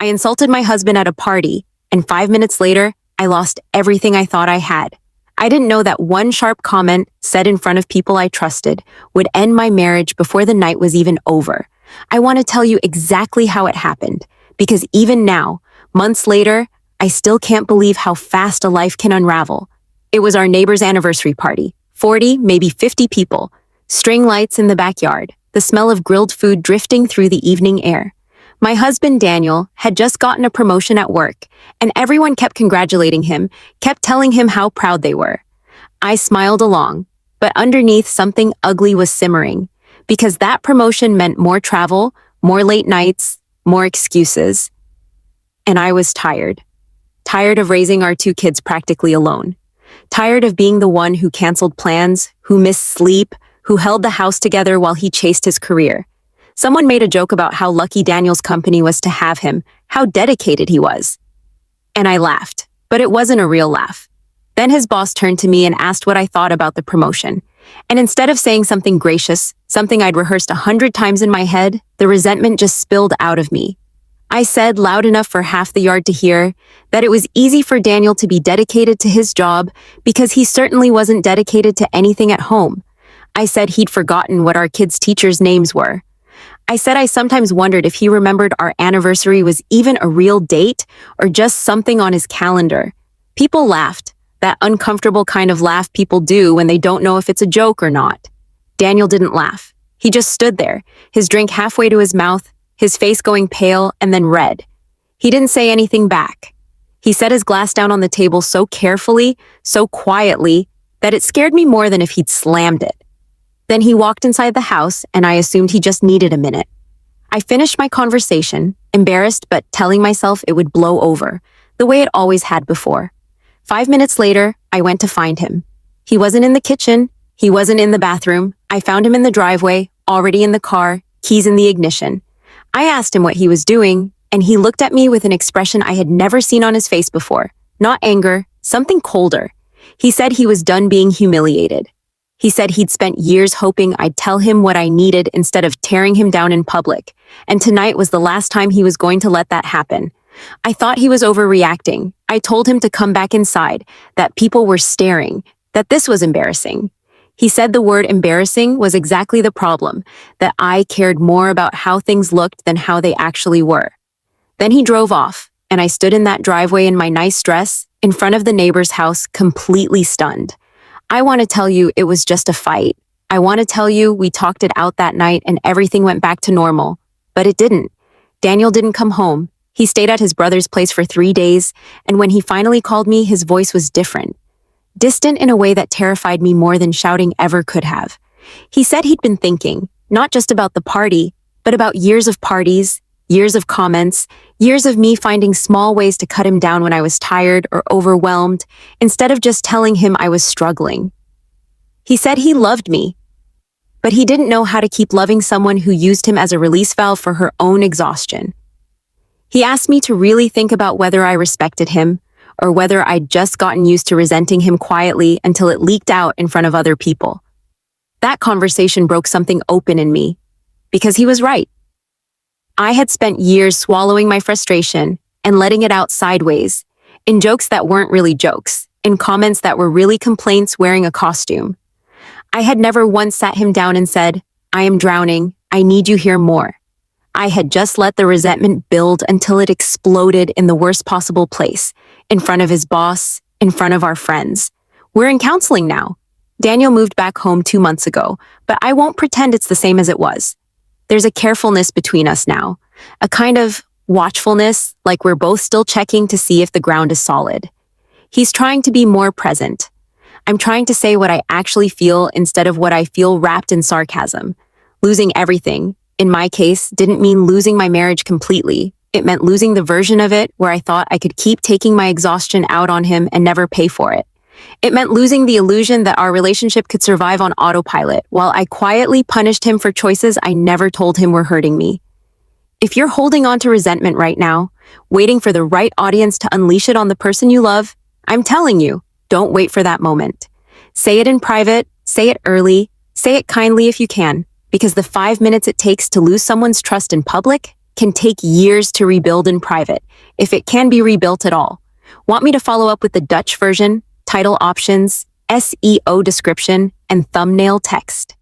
I insulted my husband at a party, and 5 minutes later, I lost everything I thought I had. I didn't know that one sharp comment said in front of people I trusted would end my marriage before the night was even over. I want to tell you exactly how it happened, because even now, months later, I still can't believe how fast a life can unravel. It was our neighbor's anniversary party, 40, maybe 50 people, string lights in the backyard, the smell of grilled food drifting through the evening air. My husband, Daniel, had just gotten a promotion at work, and everyone kept congratulating him, kept telling him how proud they were. I smiled along, but underneath something ugly was simmering, because that promotion meant more travel, more late nights, more excuses. And I was tired. Tired of raising our 2 kids practically alone. Tired of being the one who canceled plans, who missed sleep, who held the house together while he chased his career. Someone made a joke about how lucky Daniel's company was to have him, how dedicated he was. And I laughed, but it wasn't a real laugh. Then his boss turned to me and asked what I thought about the promotion. And instead of saying something gracious, something I'd rehearsed 100 times in my head, the resentment just spilled out of me. I said, loud enough for half the yard to hear, that it was easy for Daniel to be dedicated to his job because he certainly wasn't dedicated to anything at home. I said he'd forgotten what our kids' teachers' names were. I said I sometimes wondered if he remembered our anniversary was even a real date or just something on his calendar. People laughed, that uncomfortable kind of laugh people do when they don't know if it's a joke or not. Daniel didn't laugh. He just stood there, his drink halfway to his mouth, his face going pale and then red. He didn't say anything back. He set his glass down on the table so carefully, so quietly, that it scared me more than if he'd slammed it. Then he walked inside the house, and I assumed he just needed a minute. I finished my conversation, embarrassed but telling myself it would blow over, the way it always had before. 5 minutes later, I went to find him. He wasn't in the kitchen. He wasn't in the bathroom. I found him in the driveway, already in the car, keys in the ignition. I asked him what he was doing, and he looked at me with an expression I had never seen on his face before. Not anger, something colder. He said he was done being humiliated. He said he'd spent years hoping I'd tell him what I needed instead of tearing him down in public, and tonight was the last time he was going to let that happen. I thought he was overreacting. I told him to come back inside, that people were staring, that this was embarrassing. He said the word embarrassing was exactly the problem, that I cared more about how things looked than how they actually were. Then he drove off, and I stood in that driveway in my nice dress, in front of the neighbor's house, completely stunned. I want to tell you it was just a fight. I want to tell you we talked it out that night and everything went back to normal. But it didn't. Daniel didn't come home. He stayed at his brother's place for 3 days, and when he finally called me, his voice was different. Distant in a way that terrified me more than shouting ever could have. He said he'd been thinking, not just about the party, but about years of parties, years of comments, years of me finding small ways to cut him down when I was tired or overwhelmed, instead of just telling him I was struggling. He said he loved me, but he didn't know how to keep loving someone who used him as a release valve for her own exhaustion. He asked me to really think about whether I respected him, or whether I'd just gotten used to resenting him quietly until it leaked out in front of other people. That conversation broke something open in me, because he was right. I had spent years swallowing my frustration and letting it out sideways, in jokes that weren't really jokes, in comments that were really complaints wearing a costume. I had never once sat him down and said, "I am drowning, I need you here more." I had just let the resentment build until it exploded in the worst possible place, in front of his boss, in front of our friends. We're in counseling now. Daniel moved back home 2 months ago, but I won't pretend it's the same as it was. There's a carefulness between us now, a kind of watchfulness, like we're both still checking to see if the ground is solid. He's trying to be more present. I'm trying to say what I actually feel instead of what I feel wrapped in sarcasm. Losing everything, in my case, didn't mean losing my marriage completely. It meant losing the version of it where I thought I could keep taking my exhaustion out on him and never pay for it. It meant losing the illusion that our relationship could survive on autopilot while I quietly punished him for choices I never told him were hurting me. If you're holding on to resentment right now, waiting for the right audience to unleash it on the person you love, I'm telling you, don't wait for that moment. Say it in private, say it early, say it kindly if you can, because the 5 minutes it takes to lose someone's trust in public can take years to rebuild in private, if it can be rebuilt at all. Want me to follow up with the Dutch version, title options, SEO description, and thumbnail text?